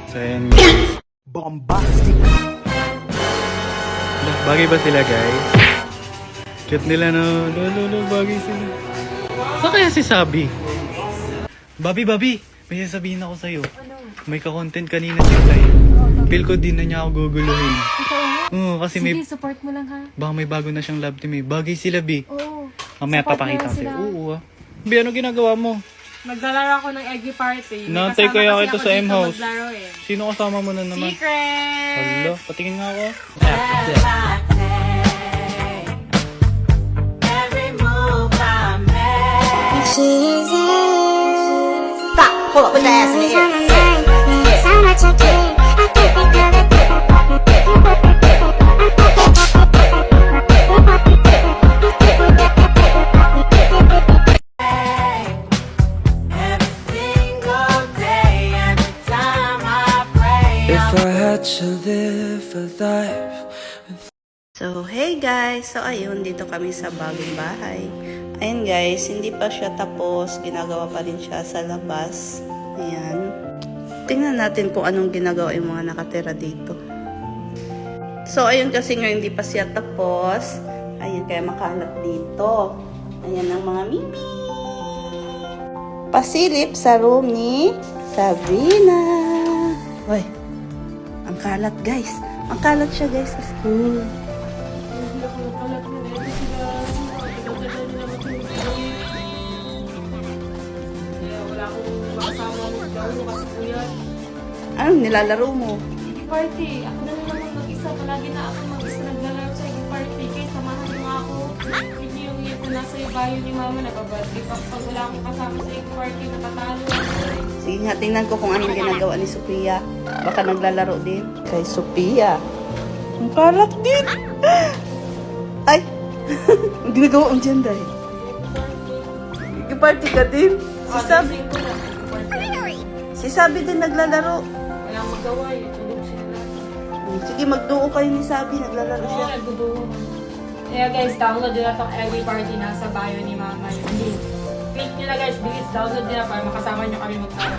So, ayan guys. Bombastic. Bagay ba sila guys? Cute nila no. No, bagay sila. Saan kaya si Sabi? Bobby, may sasabihin ako sa'yo. May ka-content kanina siya sa'yo. Feel ko din na niya ako guguluhin. Oo, kasi Sige, may, support mo lang ha. baka may bago na siyang love team eh. Bagay sila, B. Oo. Mamaya Support papakita mo ko lang sa'yo. sila. Oo ah. B, ano ginagawa mo? Maglalaro ako ng eggy party. May Nantay kasama kaya kasi kita ako sa dito M-House. maglaro eh. Sino kasama mo na naman? Secret! Hala, patingin nga ako. Stop! Hold up, put your ass in the air. So much I care. I can't think of it. Every single day, every time I pray. If I had to live a life. So, hey guys! So, ayun, dito kami sa bagong bahay. Ayun guys, hindi pa siya tapos. Ginagawa pa rin siya sa labas. Ayan. Tingnan natin kung anong ginagawa yung mga nakatira dito. So, ayun kasi nga hindi pa siya tapos. Ayun, kaya makalat dito. Ayan ang mga mimi. Pasilip sa room ni Sabrina. Hoy, ang kalat guys. Ang kalat siya guys sa school. Wala akong makasama maglaro kasi kuya. Anong nilalaro mo? Eggy party. Ako na naman mag-isa. Palagi na ako mag-isa naglalaro sa eggy party. Kaya samahan niyo nga ako. Hindi yung ito nasa bayo ni mama nagpabadlip ako. Pag wala akong kasama sa eggy party, natatalo ako. Sige nga, tingnan ko kung anong ginagawa ni Sophia. Baka naglalaro din. Kay Sophia. Ang kalat din. Ay! Ang ginagawa ang dyan dahil. Nag-party ka din. Si Sabi. Gising ko lang, eggy party. Si Sabi din naglalaro. Walang magawa eh. Tulog sila lahat. Sige, magduo kayo ni Sabi. Naglalaro Oo, siya. nagduduo. Kaya guys, download nyo na itong eggy party. Nasa bio ni mama yung link. Click nyo na guys, bilis download nyo na para makasama nyo kami maglaro.